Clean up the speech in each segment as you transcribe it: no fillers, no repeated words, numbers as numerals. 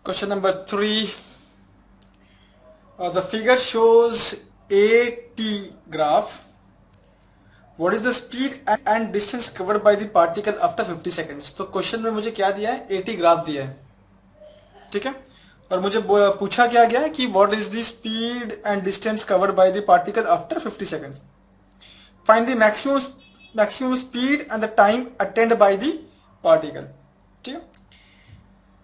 Question number 3. The figure shows a t graph. What is the speed and distance covered by the particle after 50 seconds? तो question में मुझे क्या दिया है? AT graph दिया है, ठीक है। और मुझे पूछा क्या गया है कि what is the speed and distance covered by the particle after 50 seconds. Find the maximum speed and the time attend by the particle, ठीक है।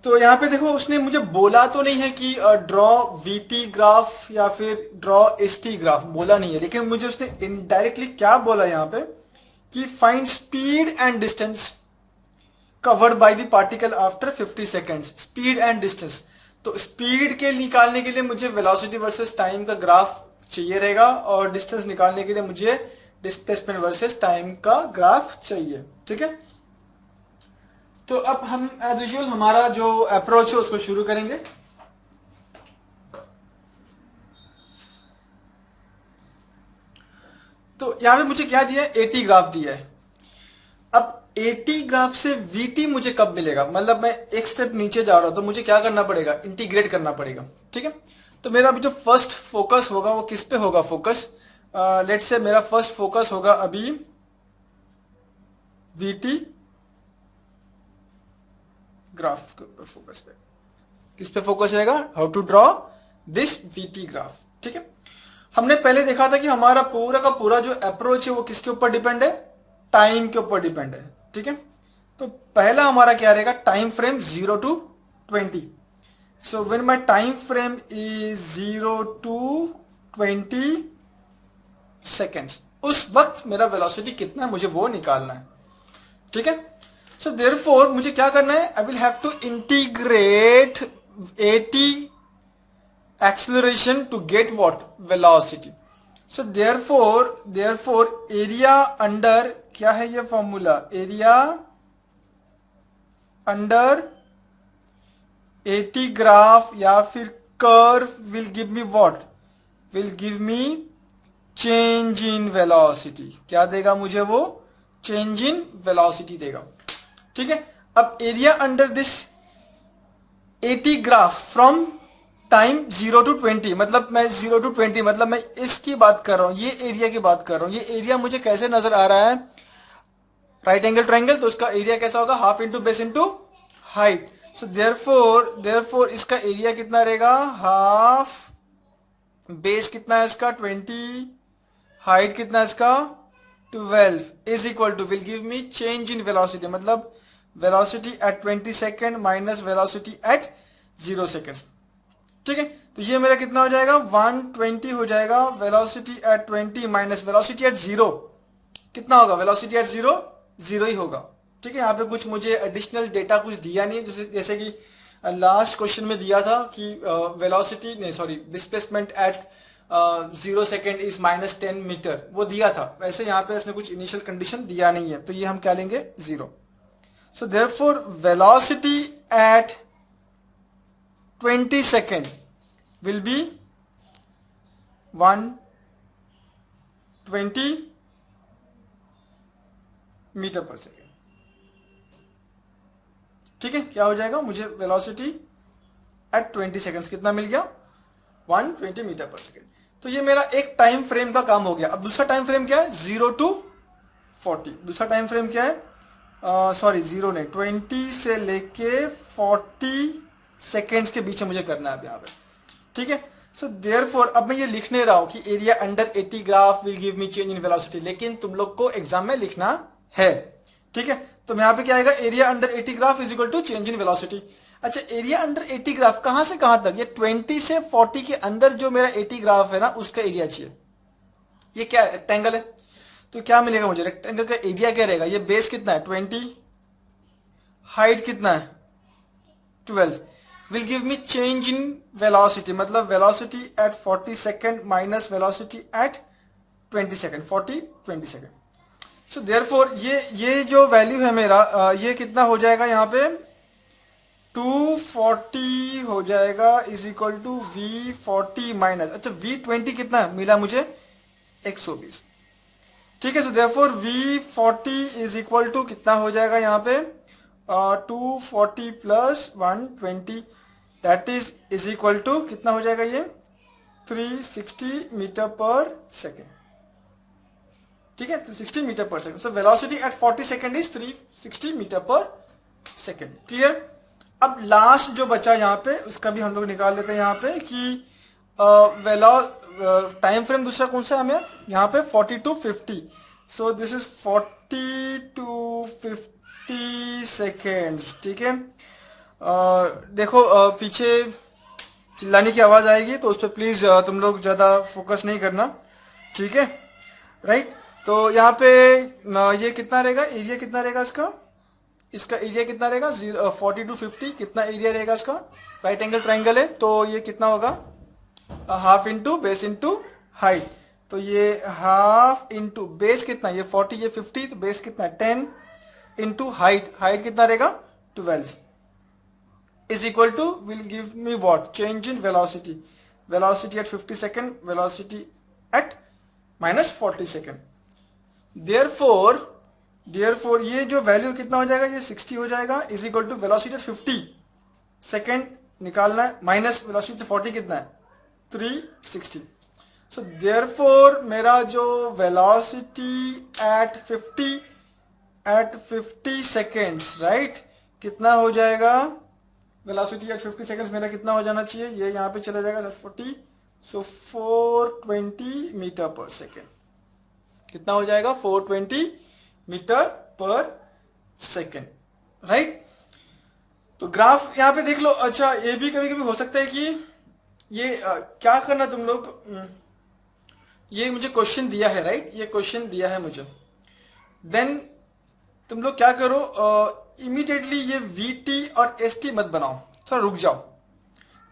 तो यहाँ पे देखो, उसने मुझे बोला तो नहीं है कि ड्रॉ वीटी ग्राफ या फिर ड्रॉ एसटी ग्राफ, बोला नहीं है, लेकिन मुझे उसने इनडायरेक्टली क्या बोला यहाँ पे कि find speed and distance covered by the particle after 50 seconds. Speed and distance, तो स्पीड के निकालने के लिए मुझे वेलोसिटी वर्सेस टाइम का ग्राफ चाहिए रहेगा, और डिस्टेंस निकालने के लिए मुझे डिस्प्लेसमेंट वर्सेस टाइम का ग्राफ चाहिए, ठीक है। तो अब हम एज यूजुअल हमारा जो अप्रोच है उसको शुरू करेंगे। तो यहां पे मुझे क्या दिया है? एटी ग्राफ दिया है। अब एटी ग्राफ से वीटी मुझे कब मिलेगा? मतलब मैं एक स्टेप नीचे जा रहा हूं तो मुझे क्या करना पड़ेगा? इंटीग्रेट करना पड़ेगा, ठीक है। तो मेरा अभी जो फर्स्ट फोकस होगा वो किस पे होगा? फोकस लेट्स से मेरा फर्स्ट फोकस होगा अभी वीटी ग्राफ के ऊपर फोकस पे। किस पे फोकस रहेगा? How to draw this VT graph, ठीक है। हमने पहले देखा था कि हमारा पूरा का पूरा जो अप्रोच है वो किसके ऊपर डिपेंड है? टाइम के ऊपर डिपेंड है, ठीक है। तो पहला हमारा क्या रहेगा? Time frame 0 to 20। So when my time frame is 0 to 20 seconds, उस वक्त मेरा वेलोसिटी कितना है मुझे वो निकालना है, ठीक है। So therefore मुझे क्या करना है? I will have to integrate at acceleration to get what? Velocity. So therefore area under, क्या है ये formula? Area under at graph या फिर curve will give me what? Will give me change in velocity. क्या देगा मुझे वो? Change in velocity देगा, ठीक है। अब area under this eighty graph from time 0 to 20, मतलब मैं 0 to 20 मतलब मैं इसकी बात कर रहा हूं, ये एरिया की बात कर रहा हूं। ये एरिया मुझे कैसे नजर आ रहा है? राइट एंगल ट्रायंगल, तो उसका एरिया कैसा होगा? Half into base into height. सो देयरफोर इसका एरिया कितना रहेगा? हाफ, बेस कितना है इसका? 20, हाइट कितना है इसका? 12 is equal to will give me change in velocity, मतलब velocity at 20 second minus velocity at 0 second, ठीक है। तो ये मेरा कितना हो जाएगा? 120 हो जाएगा। Velocity at 20 minus velocity at 0 कितना होगा? वेलोसिटी एट 0 0 ही होगा, ठीक है। यहाँ पे कुछ मुझे एडिशनल डेटा कुछ दिया नहीं है, जैसे कि लास्ट क्वेश्चन में दिया था कि वेलोसिटी नहीं sorry displacement at 0 second is -10 metre, वो दिया था। वैसे यहाँ पे इसने कुछ इनिशियल कंडीशन दिया नहीं है, तो ये हम क्या लेंगे? 0। So therefore velocity at 20 second will be 120 metre per second, ठीक है। क्या हो जाएगा? मुझे वेलोसिटी एट 20 सेकेंड्स कितना मिल गया? 120 मीटर पर सेकेंड। तो ये मेरा एक टाइम फ्रेम का काम हो गया। अब दूसरा टाइम फ्रेम क्या है? 0 to 40। दूसरा टाइम फ्रेम क्या है? सॉरी 0 नहीं, 20 से लेके 40 सेकेंड्स के बीच में मुझे करना है अब यहाँ पे, ठीक है। सो देयरफॉर अब मैं ये लिखने रहा हूं कि area under AT graph will give me change in velocity, लेकिन तुम लोग को एग्जाम में लिखना है, ठीक है। तो यहाँ पे क्या आएगा? Area under AT graph is equal to change in velocity. अच्छा, एरिया अंडर एटी ग्राफ कहां से कहां तक? ये 20 से 40 के अंदर जो मेरा एटी ग्राफ है ना, उसका एरिया चाहिए। ये क्या है? रेक्टेंगल है, तो क्या मिलेगा मुझे? रेक्टेंगल का एरिया क्या रहेगा? ये बेस कितना है? 20, हाइट कितना है? 12 will give me change in velocity, मतलब velocity at 40 second minus velocity at 20 second, 40 20 second. So therefore ये जो वैल्यू है मेरा, ये कितना हो जाएगा यहाँ पे? 240 हो जाएगा is equal to V40 minus, अच्छा V20 कितना मिला मुझे? 120, ठीक है। So therefore V40 is equal to कितना हो जाएगा यहाँ पे? 240 plus 120, that is equal to कितना हो जाएगा ये 360 मीटर पर सेकेंड। ठीक है, 360 metre per second. So velocity at 40 second is 360 metre per second. Clear. अब लास्ट जो बचा यहाँ पे उसका भी हम लोग निकाल लेते हैं यहाँ पे कि टाइम फ्रेम दूसरा कौन सा है हमें यहाँ पे 40 to 50। So this is 40 to 50 seconds. ठीक है, देखो पीछे चिल्लाने की आवाज आएगी तो उस पर प्लीज तुम लोग ज्यादा फोकस नहीं करना। ठीक है, राइट। तो यहाँ पे ये कितना रहेगा, एरिया कितना रहेगा इसका एरिया कितना रहेगा 40 to 50 कितना एरिया रहेगा इसका, राइट एंगल ट्राइंगल है तो ये कितना होगा half into base into height. तो ये हाफ इंटू बेस कितना, ये 40 ये 50 तो बेस कितना 10 इंटू हाइट, हाइट कितना रहेगा 12 is equal to will give me what change in velocity, velocity at 50 second, velocity at -40 second. Therefore ये जो वैल्यू कितना हो जाएगा, ये 60 हो जाएगा is equal to velocity at 50 second निकालना है माइनस वेलोसिटी 40 कितना है 360। सो देयरफॉर मेरा जो वेलोसिटी एट 50 सेकेंड्स, राइट, कितना हो जाएगा, वेलोसिटी एट 50 सेकेंड्स मेरा कितना हो जाना चाहिए, ये यहाँ पे चला जाएगा 40, सो 420 मीटर पर सेकेंड। कितना हो जाएगा 420 मीटर पर सेकेंड, राइट। तो ग्राफ यहाँ पे देख लो। अच्छा, ये भी कभी कभी हो सकता है कि ये क्या करना तुम लोग, ये मुझे क्वेश्चन दिया है, राइट, ये क्वेश्चन दिया है मुझे, देन तुम लोग क्या करो इमीडिएटली ये VT और ST मत बनाओ, थोड़ा रुक जाओ।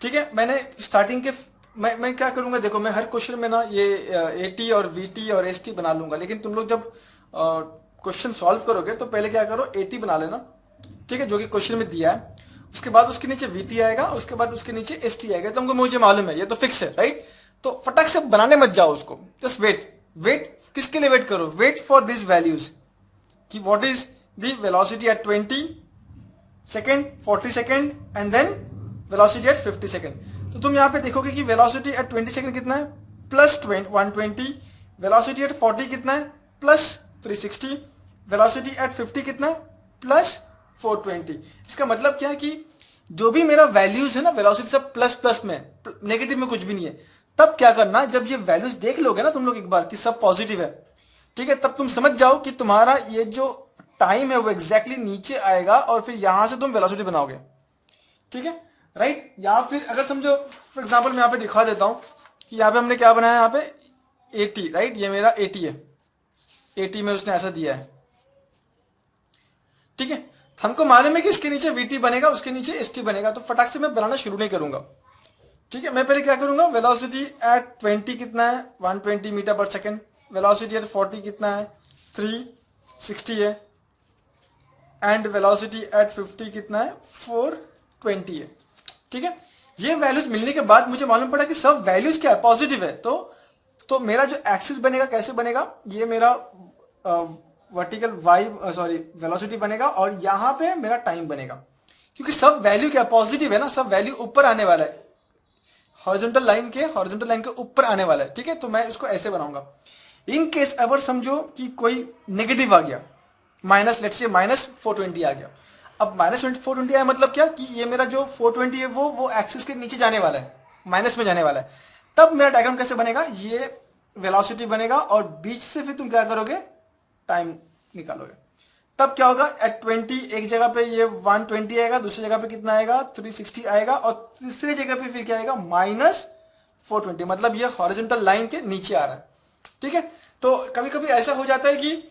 ठीक है, मैंने स्टार्टिंग के मैं क्या करूंगा, देखो मैं हर क्वेश्चन में ना ये AT और VT और ST बना लूंगा, लेकिन तुम लोग जब क्वेश्चन सॉल्व करोगे तो पहले क्या करो AT बना लेना। ठीक है, जो कि क्वेश्चन में दिया है, उसके बाद उसके नीचे VT आएगा, उसके बाद उसके नीचे ST आएगा। तुमको मुझे मालूम है ये तो फिक्स है, राइट। तो फटाक से बनाने मत जाओ उसको, जस्ट वेट किसके लिए वेट करो, वेट फॉर दिस वैल्यूज कि what is the velocity at 20 second, 40 second and then velocity at 50 second. तो तुम यहाँ पे देखोगे कि वेलोसिटी एट 20 सेकेंड कितना है प्लस 120, वेलोसिटी एट 40 कितना है प्लस 360, वेलोसिटी एट 50 कितना है प्लस 420। इसका मतलब क्या है कि जो भी मेरा वैल्यूज है ना वेलोसिटी सब प्लस प्लस में, नेगेटिव में कुछ भी नहीं है। तब क्या करना, जब ये वैल्यूज देख लोगे ना तुम लोग एक बार कि सब पॉजिटिव है, ठीक है, तब तुम समझ जाओ कि तुम्हारा ये जो टाइम है वो एग्जैक्टली नीचे आएगा और फिर यहां से तुम वेलोसिटी बनाओगे। ठीक है, राइट। या फिर अगर समझो फॉर एग्जांपल मैं यहाँ पे दिखा देता हूं कि यहाँ पे हमने क्या बनाया, यहाँ पे 80, राइट, ये मेरा 80 है, 80 में उसने ऐसा दिया है। ठीक है, हमको मालूम है कि इसके नीचे VT बनेगा, उसके नीचे ST बनेगा, तो फटाक से मैं बनाना शुरू नहीं करूंगा। ठीक है, मैं पहले क्या करूंगा, वेलोसिटी एट 20 कितना है 120 metre per second, velocity at 40 कितना है 360 है, एंड वेलोसिटी एट 50 कितना है 420 है। ठीक है, ये वैल्यूज मिलने के बाद मुझे मालूम पड़ा कि सब वैल्यूज क्या है पॉजिटिव है, तो मेरा जो एक्सिस बनेगा कैसे बनेगा, ये मेरा वर्टिकल वेलोसिटी बनेगा और यहां पे मेरा टाइम बनेगा, क्योंकि सब वैल्यू क्या पॉजिटिव है ना, सब वैल्यू ऊपर आने वाला है, हॉरिजॉन्टल लाइन के ऊपर आने वाला है। ठीक है, तो मैं इसको ऐसे बनाऊंगा। इन केस अगर समझो कि कोई नेगेटिव आ गया, माइनस लेट्स से -420 आ गया, अब -420 आया मतलब क्या कि ये मेरा जो 420 है वो एक्सिस के नीचे जाने वाला है, माइनस में जाने वाला है। तब मेरा डायग्राम कैसे बनेगा, ये वेलोसिटी बनेगा और बीच से फिर तुम क्या करोगे, टाइम निकालोगे। तब क्या होगा, एट 20 एक जगह पे ये 120 आएगा, दूसरी जगह पे कितना आएगा 360 आएगा, और तीसरी जगह पे फिर क्या आएगा -420, मतलब ये हॉरिजॉन्टल लाइन के नीचे आ रहा है। ठीक है, तो कभी कभी ऐसा हो जाता है कि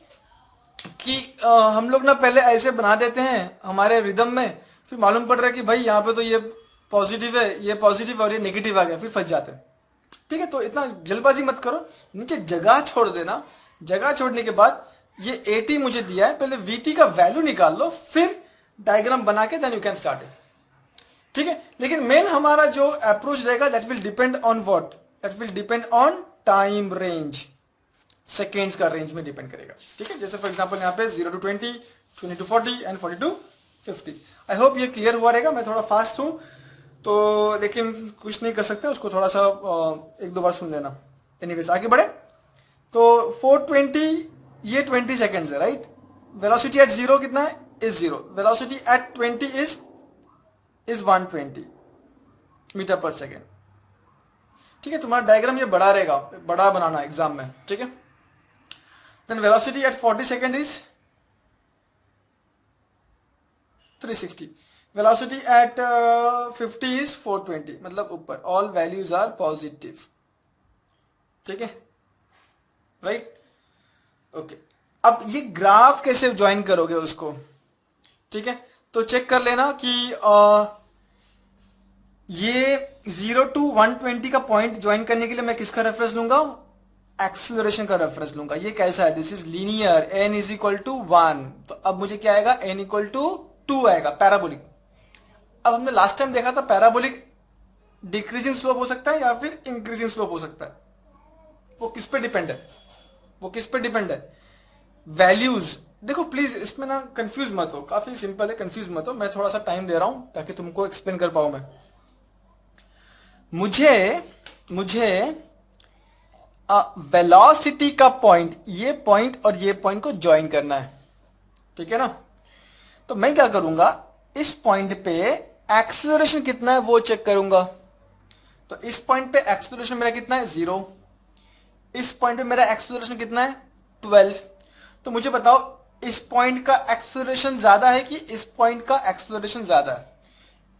हम लोग ना पहले ऐसे बना देते हैं हमारे रिदम में, फिर मालूम पड़ रहा है कि भाई यहाँ पे तो ये पॉजिटिव है, ये पॉजिटिव और ये नेगेटिव आ गया, फिर फंस जाते हैं। ठीक है, तो इतना जल्दबाजी मत करो, नीचे जगह छोड़ देना। जगह छोड़ने के बाद ये 80 मुझे दिया है, पहले VT का वैल्यू निकाल लो, फिर डायग्राम बना के then you can start it. ठीक है, लेकिन मेन हमारा जो अप्रोच रहेगा that will depend on what, that will depend on time range, seconds का रेंज में डिपेंड करेगा। ठीक है, जैसे फॉर एग्जांपल यहाँ पे 0 to 20, 20 to 40 and 40 to 50। I hope ये क्लियर हुआ रहेगा, मैं थोड़ा फास्ट हूँ तो लेकिन कुछ नहीं कर सकते, उसको थोड़ा सा एक दो बार सुन लेना। एनीवेज आगे बढ़े। तो 420 ये 20 सेकेंड्स है, राइट। वेलोसिटी एट जीरो कितना है, is zero. Velocity at 20 is 120 metre per second. ठीक है, तुम्हारा डायग्राम ये बड़ा रहेगा, बड़ा बनाना एग्जाम में, ठीक है। Then velocity at 40 second is 360। Velocity at 50 is 420, मतलब ऊपर। ऑल वैल्यूज आर पॉजिटिव, ठीक है, राइट। ओके, अब ये ग्राफ कैसे ज्वाइन करोगे उसको, ठीक है। तो चेक कर लेना कि ये 0 to 120 का पॉइंट ज्वाइन करने के लिए मैं किसका रेफरेंस लूंगा, एक्सेलरेशन का रेफरेंस लूंगा। ये कैसा है, this is linear, n is equal to 1। तो अब मुझे क्या आएगा, n इक्वल टू 2 आएगा, पैराबोलिक। अब हमने लास्ट टाइम देखा था पैराबोलिक डिक्रीजिंग स्लोप हो सकता है या फिर इंक्रीजिंग स्लोप हो सकता है। वो किस पे डिपेंड है, वो किस पे डिपेंड है, वैल्यूज। देखो प्लीज इसमें ना कंफ्यूज मत हो, काफी सिंपल है, कंफ्यूज मत हो। मैं थोड़ा सा टाइम दे रहा हूं ताकि तुमको एक्सप्लेन कर पाऊं मैं। मुझे वेलोसिटी का पॉइंट, ये पॉइंट और ये पॉइंट को ज्वाइन करना है, ठीक है ना। तो मैं क्या करूंगा, इस पॉइंट पे एक्सेलरेशन कितना है वो चेक करूंगा। तो इस पॉइंट पे एक्सेलरेशन मेरा कितना है, 0। इस पॉइंट पे मेरा एक्सेलरेशन कितना है, 12। तो मुझे बताओ इस पॉइंट का एक्सेलरेशन ज्यादा है कि इस पॉइंट का एक्सेलरेशन ज्यादा है।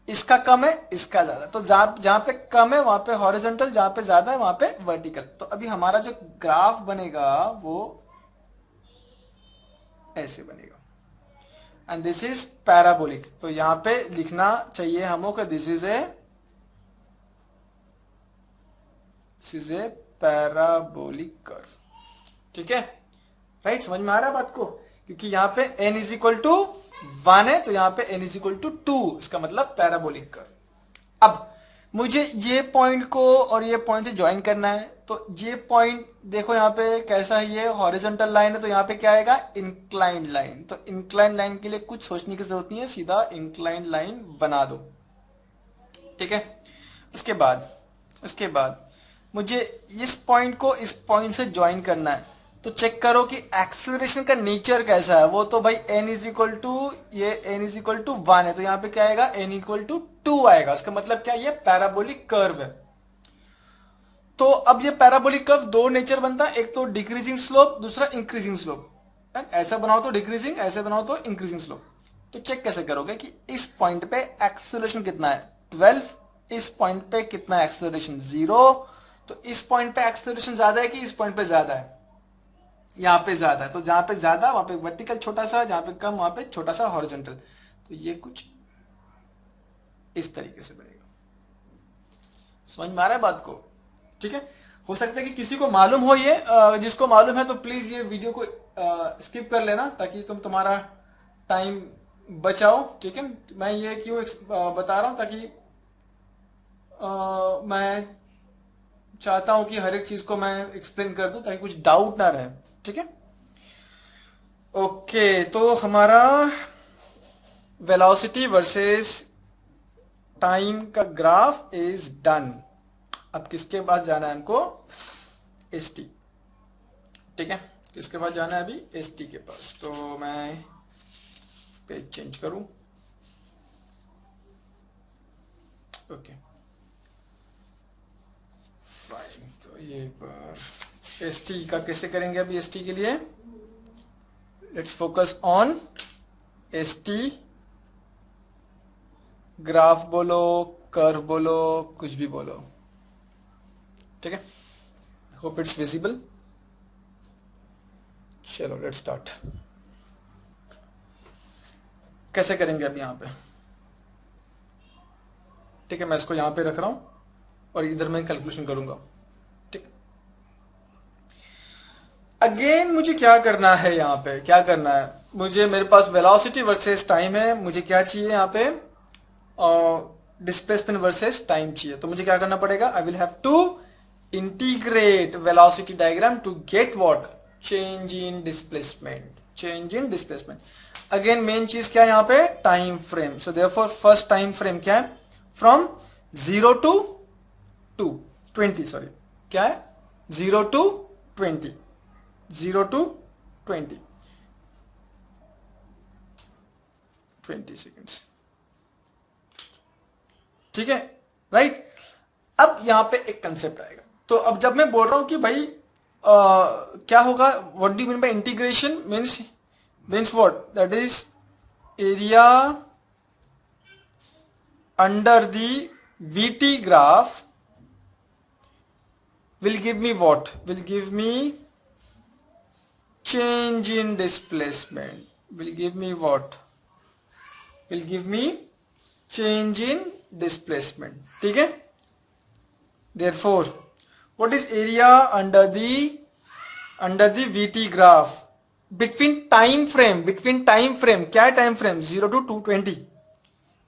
इसका कम है, इसका ज्यादा। तो जहां पे कम है वहां पे हॉरिजॉन्टल, जहां पे ज्यादा है वहां पे वर्टिकल। तो अभी हमारा जो ग्राफ बनेगा वो ऐसे बनेगा, एंड दिस इज पैराबोलिक। तो यहां पे लिखना चाहिए हमको this is a parabolic curve, ठीक है, राइट। समझ में आ रहा है बात को, क्योंकि यहां पे n इज इक्वल टू 1 है, तो यहां पे n इज इक्वल टू 2, इसका मतलब पैराबोलिक कर्व। अब मुझे ये पॉइंट को और ये पॉइंट से ज्वाइन करना है। तो ये पॉइंट देखो यहाँ पे कैसा है, ये हॉरिजॉन्टल लाइन है, तो यहाँ पे क्या आएगा, इंक्लाइंड लाइन। तो इंक्लाइंड लाइन के लिए कुछ सोचने की जरूरत नहीं है, सीधा इंक्लाइंड लाइन बना दो, ठीक है। उसके बाद मुझे इस पॉइंट को इस पॉइंट से ज्वाइन करना है। तो चेक करो कि एक्सेलरेशन का नेचर कैसा है। वो तो भाई n इज इक्वल टू, ये n इज इक्वल टू 1 है, तो यहाँ पे क्या आएगा, n इक्वल टू 2 आएगा। इसका मतलब क्या, ये पैराबोलिक कर्व है। तो अब ये पैराबोलिक कर्व दो नेचर बनता है, एक तो डिक्रीजिंग स्लोप, दूसरा इंक्रीजिंग स्लोप। ऐसा बनाओ तो डिक्रीजिंग, ऐसे बनाओ तो इंक्रीजिंग स्लोप। तो चेक कैसे करोगे कि इस पॉइंट पे एक्सेलरेशन कितना है, 12। इस पॉइंट पे कितना है एक्सेलरेशन, 0। तो इस पॉइंट पे एक्सेलरेशन ज्यादा है कि इस पॉइंट पे ज्यादा है, यहाँ पे ज्यादा है। तो जहां पे ज्यादा वहां पे वर्टिकल छोटा सा, जहां पे कम वहां पे छोटा सा हॉरिजॉन्टल। तो ये कुछ इस तरीके से बनेगा। समझ में आ रहा है बात को, ठीक है। हो सकता है कि किसी को मालूम हो ये, जिसको मालूम है तो प्लीज ये वीडियो को स्किप कर लेना ताकि तुम्हारा टाइम बचाओ, ठीक है। मैं ये क्यों बता रहा हूं, ताकि मैं चाहता हूं कि हर एक चीज को मैं एक्सप्लेन कर दूं ताकि कुछ डाउट ना रहे, ठीक है। ओके, तो हमारा वेलोसिटी वर्सेस टाइम का ग्राफ इज डन। अब किसके पास जाना है हमको, एस टी, ठीक है। किसके पास जाना है अभी, एस टी के पास। तो मैं पेज चेंज करूं, ओके फाइन। तो ये पर एस टी का कैसे करेंगे अभी, एस टी के लिए let's focus on S T. Graph बोलो, कर्व बोलो, कुछ भी बोलो, ठीक है। Hope it's visible. चलो लेट्स स्टार्ट। कैसे करेंगे अब यहां पे, ठीक है। मैं इसको यहां पे रख रहा हूं और इधर मैं कैलकुलेशन करूंगा, ठीक। अगेन मुझे क्या करना है, यहां पे क्या करना है मुझे, मेरे पास वेलोसिटी वर्सेस टाइम है। मुझे क्या चाहिए यहाँ पे, डिस्प्लेसमेंट वर्सेस टाइम चाहिए। तो मुझे क्या करना पड़ेगा, I will have to integrate velocity diagram to get what, change in displacement. Again main चीज क्या है यहाँ पे, time frame. So therefore first time frame क्या है, फ्रॉम 20, सॉरी, क्या है, 0 to 20, 0 to 20, 20 सेकेंड्स, ठीक है, राइट। अब यहां पे एक कंसेप्ट आएगा, तो अब जब मैं बोल रहा हूं कि भाई क्या होगा, what do you mean by integration, means what, that is area under the VT graph will give me what, will give me change in displacement, will give me what, will give me change in displacement, ठीक है। Therefore what is area under the VT graph between time frame, क्या है time frame, 0 to 220,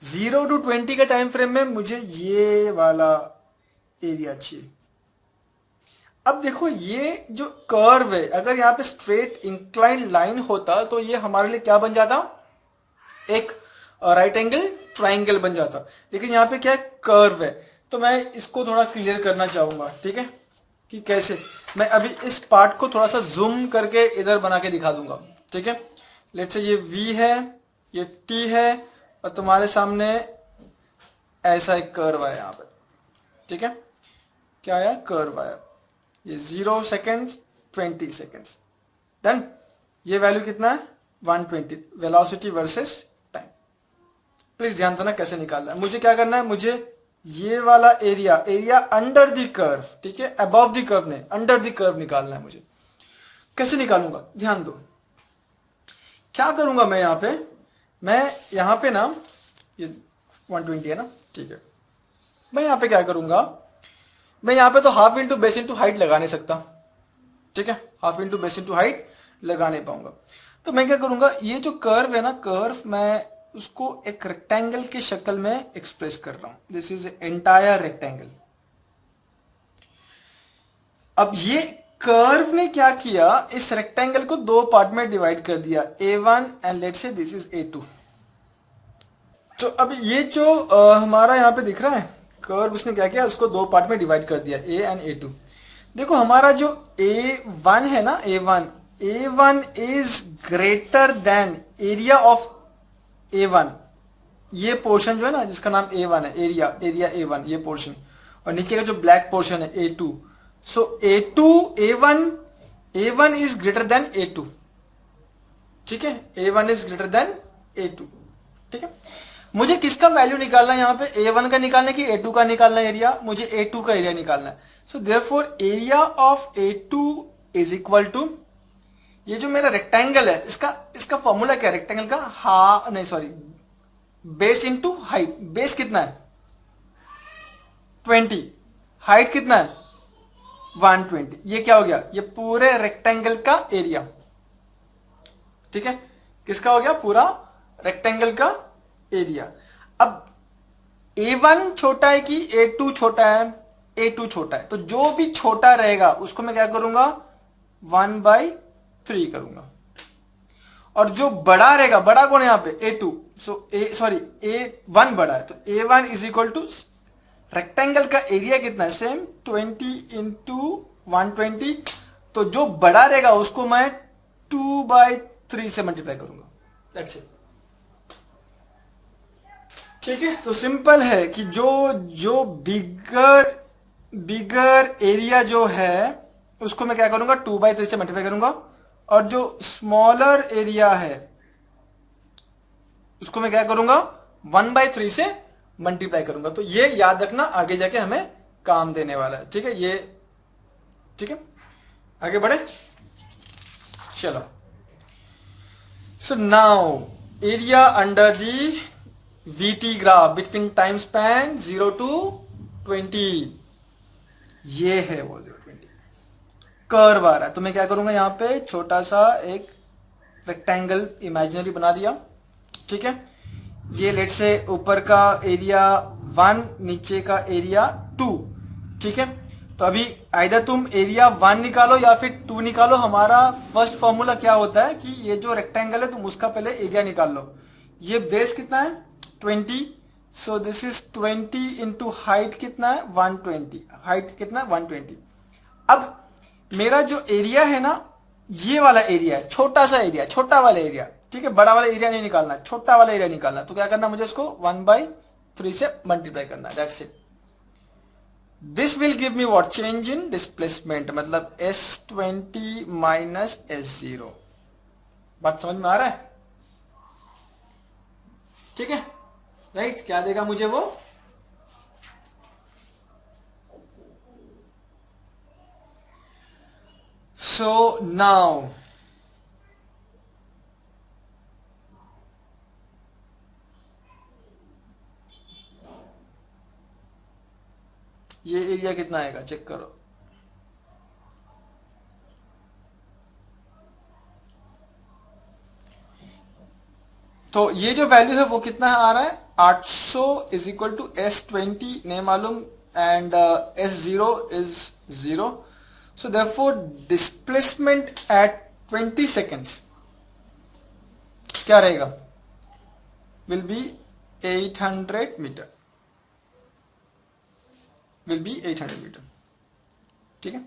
0 to 20 के time frame में मुझे ये वाला area चाहिए। अब देखो ये जो कर्व है, अगर यहाँ पे स्ट्रेट इंक्लाइन लाइन होता तो ये हमारे लिए क्या बन जाता, एक राइट एंगल ट्राइंगल बन जाता, लेकिन यहाँ पे क्या है, कर्व है। तो मैं इसको थोड़ा क्लियर करना चाहूंगा, ठीक है, कि कैसे। मैं अभी इस पार्ट को थोड़ा सा जूम करके इधर बना के दिखा दूंगा, ठीक है। लेट्स से ये V है, ये T है, और तुम्हारे सामने ऐसा एक कर्व आया यहाँ पे, ठीक है, क्या आया, कर्व आया, ये 0 सेकेंड्स 20 सेकेंड्स, डन। ये वैल्यू कितना है, 120, वेलोसिटी वर्सेस टाइम। प्लीज ध्यान देना कैसे निकालना है, मुझे क्या करना है, मुझे ये वाला एरिया अंडर द कर्व, ठीक है, अबव द कर्व नहीं, अंडर द कर्व निकालना है मुझे। कैसे निकालूंगा, ध्यान दो, क्या करूंगा मैं यहाँ पे ना, ये 120 है ना, ठीक है, मैं यहाँ पे क्या करूंगा, मैं यहाँ पे तो half into base into height लगा नहीं सकता, ठीक है, half into base into height लगा नहीं पाऊंगा। तो मैं क्या करूंगा, ये जो कर्व है ना, कर्व मैं उसको एक रेक्टेंगल के शक्ल में एक्सप्रेस कर रहा हूं, दिस इज एंटायर रेक्टेंगल। अब ये कर्व ने क्या किया, इस रेक्टेंगल को दो पार्ट में डिवाइड कर दिया, A1 and let's say this is A2। तो अब ये जो हमारा यहाँ पे दिख रहा है कर्व, उसने क्या किया, उसको दो पार्ट में डिवाइड कर दिया, A एंड A2। देखो हमारा जो A1 है ना, A1 is greater than area of A1, ये पोर्शन जो है ना जिसका नाम A1 है, एरिया A1, ये पोर्शन, और नीचे का जो ब्लैक पोर्शन है A2। So A1 is greater than A2, ठीक है, A1 is greater than A2, ठीक है। मुझे किसका वैल्यू निकालना है यहाँ पे, A1 का निकालना है कि A2 का निकालना है एरिया, मुझे A2 का एरिया निकालना है। So therefore area of A2 is equal to, ये जो मेरा रेक्टेंगल है, इसका फॉर्मूला क्या है, रेक्टेंगल का बेस इंटू हाइट। बेस कितना है 20, हाइट कितना है 120, ये क्या हो गया, ये पूरे रेक्टेंगल का एरिया, ठीक है, किसका हो गया, पूरा रेक्टेंगल का एरिया। अब A1 छोटा है कि A2 छोटा है, A2 छोटा है, तो जो भी छोटा रहेगा उसको मैं क्या करूंगा, 1/3 करूंगा, और जो बड़ा रहेगा, बड़ा कौन है यहाँ पे, A2, A1 बड़ा है, तो A1 is equal to rectangle का एरिया कितना है, सेम 20 इंटू 120, तो जो बड़ा रहेगा उसको मैं 2/3 से मल्टीप्लाई करूंगा, दैट्स इट, ठीक है। तो सिंपल है कि जो बिगर एरिया जो है उसको मैं क्या करूंगा, 2/3 से मल्टीप्लाई करूंगा, और जो स्मॉलर एरिया है उसको मैं क्या करूंगा, 1/3 से मल्टीप्लाई करूंगा। तो ये याद रखना, आगे जाके हमें काम देने वाला है, ठीक है, ये, ठीक है, आगे बढ़े, चलो। So now area under the VT graph between time span 0 to 20, ये है वो 0-20 कर्व आ रहा है। तो मैं क्या करूंगा, यहाँ पे छोटा सा एक रेक्टेंगल इमेजिनरी बना दिया, ठीक है, ये लेट से ऊपर का एरिया 1, नीचे का एरिया 2, ठीक है। तो अभी आइदर तुम एरिया 1 निकालो या फिर 2 निकालो, हमारा फर्स्ट फॉर्मूला क्या होता है कि ये जो रेक्टेंगल है तुम उसका पहले एरिया निकाल लो। ये बेस कितना है 20, so this is 20 into height कितना है 120, हाइट कितना है 120। अब मेरा जो एरिया है ना, ये वाला एरिया है, छोटा सा एरिया, छोटा वाला एरिया, ठीक है, बड़ा वाला एरिया नहीं निकालना, छोटा वाला एरिया निकालना। तो क्या करना मुझे इसको 1/3 से मल्टीप्लाई करना, that's it. This will give me what, change in displacement, मतलब S20 माइनस S0। बात समझ में आ रहा है? ठीक है, राइट। क्या देगा मुझे वो, सो नाउ ये एरिया कितना आएगा चेक करो। तो ये जो वैल्यू है वो कितना आ रहा है 800 इज इक्वल टू S20 नहीं मालूम, and S0 is 0। So therefore displacement at 20 seconds क्या रहेगा, will be 800 metre, will be 800 metre. ठीक है,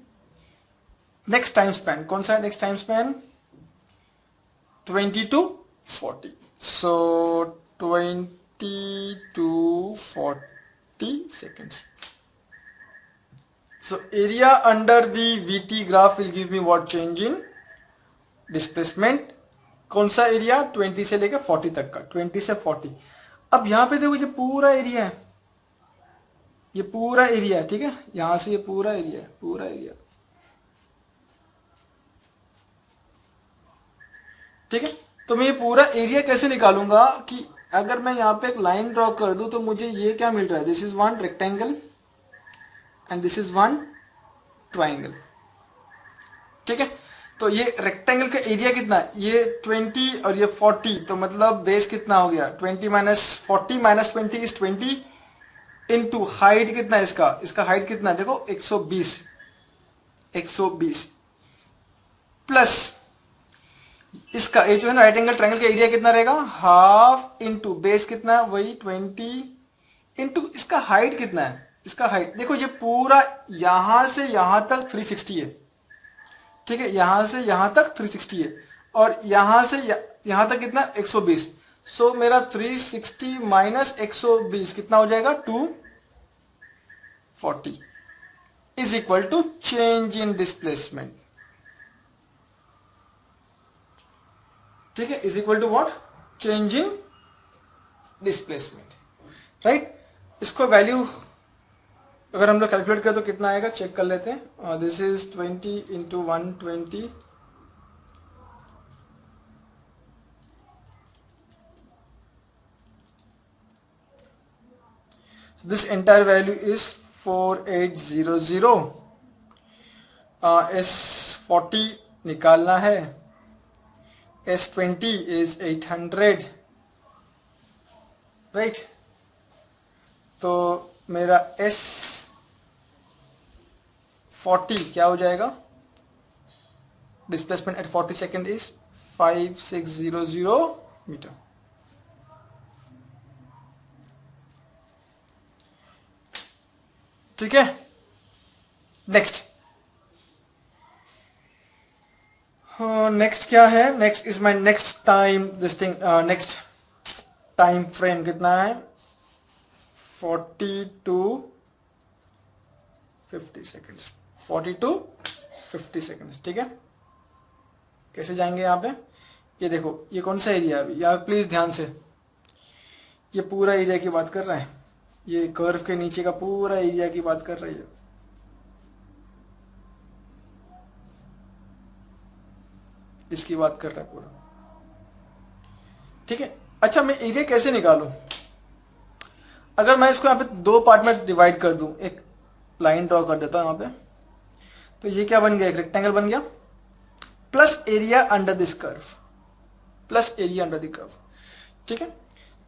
नेक्स्ट टाइम स्पैन कौन सा है, next time span 20 to 40। So 20 to 40 seconds। So area under the VT graph will give me what, change in displacement। कौन सा area 20 से लेकर 40 तक का, 20 से 40। अब यहां पे देखो ये पूरा एरिया है, ये पूरा एरिया है, ठीक है, यहां से ये पूरा एरिया है, पूरा एरिया, ठीक है। तो मैं ये पूरा एरिया कैसे निकालूंगा कि अगर मैं यहाँ पे एक लाइन ड्रॉ कर दूं तो मुझे ये क्या मिल रहा है, this is one rectangle and this is one triangle, ठीक है। तो ये रेक्टेंगल का एरिया कितना है, ये 20 और ये 40, तो मतलब बेस कितना हो गया 20 minus 40 minus 20 is 20 into height कितना है इसका, इसका हाइट कितना है देखो 120, 120 प्लस इसका ये जो है ना राइट एंगल ट्रायंगल का एरिया कितना रहेगा, हाफ इंटू बेस कितना है वही 20 इंटू इसका हाइट कितना है, इसका हाइट देखो ये पूरा यहां से यहां तक 360 है, ठीक है, यहां से यहां तक 360 है और यहां से यहां तक कितना 120। सो मेरा 360 माइनस 120 कितना हो जाएगा 240 is equal to change in displacement, ठीक है, is equal to what, change in displacement, right. इसको वैल्यू अगर हम लोग कैलकुलेट करें तो कितना आएगा चेक कर लेते हैं। This is 20 into 120, this entire value is 4800। S40 निकालना है, S20 इज 800, राइट। तो मेरा S40 क्या हो जाएगा, displacement at 40 second is 5600 metre, ठीक है। नेक्स्ट नेक्स्ट क्या है, next is my next time this thing, next time frame कितना है 40 to 50 सेकेंड्स, 40 to 50 सेकेंड्स, ठीक है। कैसे जाएंगे यहाँ पे, ये देखो ये कौन सा एरिया है अभी यार, प्लीज ध्यान से, ये पूरा एरिया की बात कर रहा है, ये कर्व के नीचे का पूरा एरिया की बात कर रही है, इसकी बात कर रहा है पूरा, ठीक है। अच्छा मैं एरिया कैसे निकालूं, अगर मैं इसको यहाँ पे दो पार्ट में डिवाइड कर दूं, एक लाइन ड्रॉ कर देता हूं यहाँ पे, तो ये क्या बन गया, एक रेक्टेंगल बन गया plus area under this curve, plus area under the curve, ठीक है।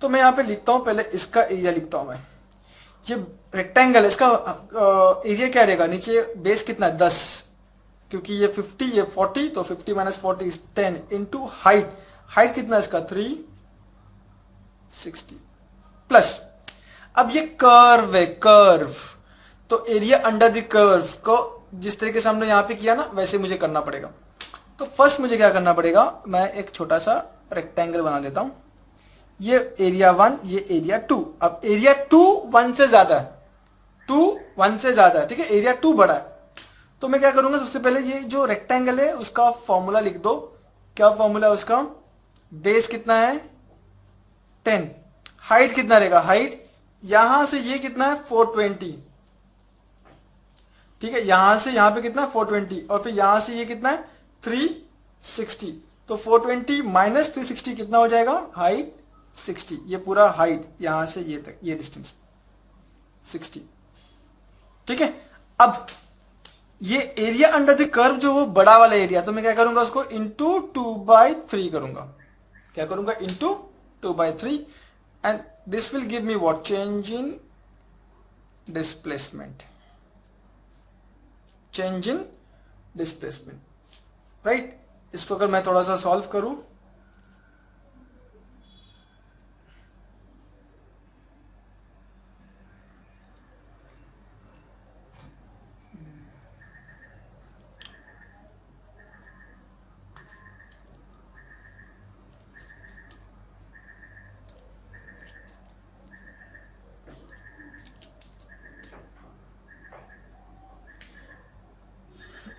तो मैं यहाँ पे लिखता हूं, पहले इसका एरिया लिखता हूं मैं, ये रेक्टेंगल इसका एरिया क्या रहेगा, नीचे बेस कितना है 10, क्योंकि ये 50 ये 40, तो 50 minus 40 is 10 into height, height कितना है इसका 360 प्लस अब ये कर्व है, कर्व, तो एरिया अंडर द कर्व को जिस तरीके से हमने यहाँ पे किया ना वैसे मुझे करना पड़ेगा। तो फर्स्ट मुझे क्या करना पड़ेगा, मैं एक छोटा सा रेक्टेंगल बना लेता हूं। ये एरिया 1, ये एरिया 2। अब एरिया 2 1 से ज्यादा है, 2 1 से ज्यादा है, ठीक है, एरिया 2 बड़ा है। तो मैं क्या करूंगा, सबसे पहले ये जो रेक्टेंगल है उसका फॉर्मूला लिख दो। क्या फॉर्मूला है उसका, बेस कितना है 10, हाइट कितना रहेगा, हाइट यहां से ये कितना है 420, ठीक है, यहां से यहां पे कितना है 420, और फिर यहां से ये कितना है 360। तो 420 माइनस 360 कितना हो जाएगा, हाइट 60। ये पूरा हाइट यहां से ये तक, ये डिस्टेंस 60, ठीक है। अब ये एरिया अंडर द कर्व जो वो बड़ा वाला एरिया, तो मैं क्या करूंगा उसको इंटू 2/3 करूंगा। क्या करूंगा, into 2/3, and this will give me what, change in displacement, change in displacement, right. इसको अगर मैं थोड़ा सा सॉल्व करूं,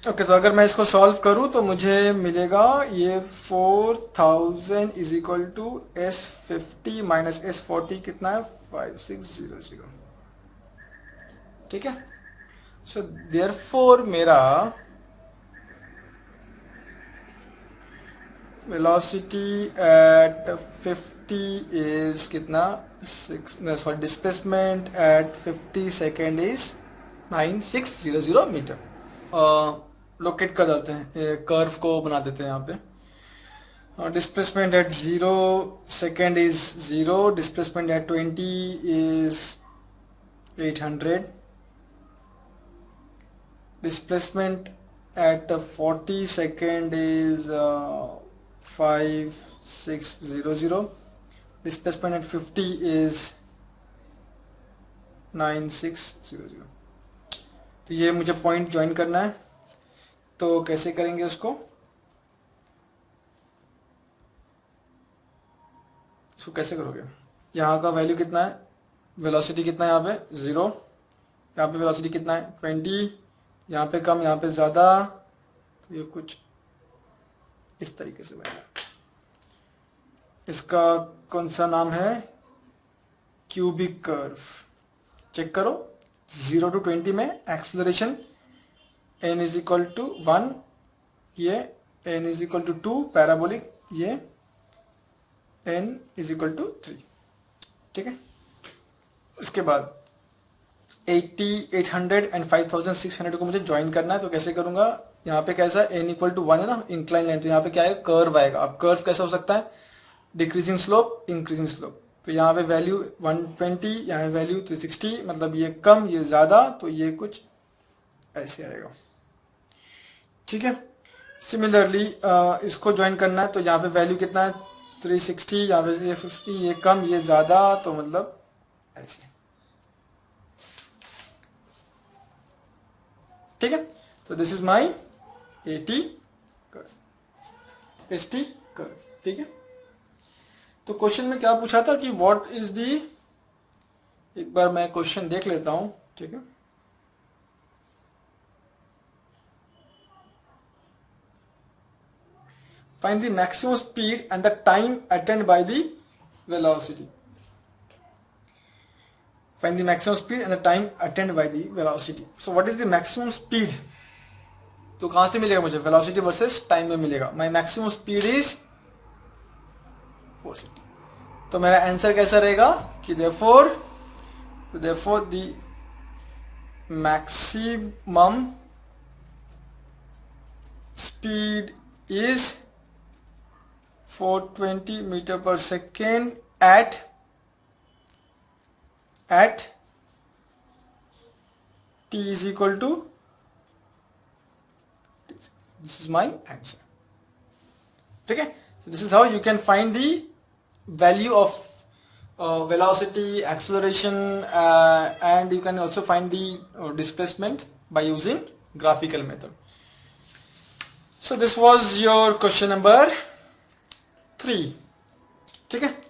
ओके तो अगर मैं इसको सॉल्व करूं तो मुझे मिलेगा ये 4000 is equal to S50 minus S40 कितना है 5600, ठीक है। सो देयरफॉर मेरा वेलोसिटी एट 50 इज कितना 6, sorry displacement at 50 second is 9600 metre. Locate कर देते हैं, कर्व को बना देते हैं यहाँ पे। Displacement at 0 second is 0, displacement at 20 is 800, displacement at 40 second is 5600, displacement at 50 is 9600। तो ये मुझे पॉइंट ज्वाइन करना है, तो कैसे करेंगे उसको, इसको कैसे करोगे, यहाँ का वैल्यू कितना है, वेलोसिटी कितना है यहाँ पे 0, यहाँ पे वेलोसिटी कितना है 20, यहाँ पे कम यहाँ पे ज़्यादा, तो ये कुछ इस तरीके से बनेगा। इसका कौन सा नाम है, क्यूबिक कर्व। चेक करो 0 to 20 में acceleration n is equal to 1, ये n is equal to 2 parabolic, ये n इज इक्वल टू 3, ठीक है। उसके बाद 80, 800 एंड 5600 को मुझे ज्वाइन करना है, तो कैसे करूंगा, यहाँ पे कैसा n इक्वल टू 1 है ना, इंक्लाइन लाइन, तो यहाँ पे क्या है कर्व आएगा। अब कर्व कैसा हो सकता है, डिक्रीजिंग स्लोप इंक्रीजिंग स्लोप, तो यहाँ पे वैल्यू 120, यहाँ पे वैल्यू 360, मतलब ये कम ये ज्यादा, तो ये कुछ ऐसे आएगा, ठीक है। सिमिलरली इसको ज्वाइन करना है, तो यहाँ पे वैल्यू कितना है 360, यहाँ पे ये 50, ये कम ये ज्यादा, तो मतलब ऐसे, ठीक है। तो this is my AT curve, ST curve, ठीक है। तो क्वेश्चन में क्या पूछा था कि व्हाट इज दी, एक बार मैं क्वेश्चन देख लेता हूं, ठीक है। Find the maximum speed and the time attained by the velocity. Find the maximum speed and the time attained by the velocity. So what is the maximum speed? तो कहां से मिलेगा मुझे, वेलोसिटी वर्सेस टाइम में मिलेगा। माई maximum speed is 460। तो मेरा answer कैसा रहेगा कि therefore the maximum speed is 420 meter per second at t is equal to, this is my answer, ठीक है। So this is how you can find the value of velocity, acceleration, and you can also find the displacement by using graphical method. So this was your question number 3. ठीक है.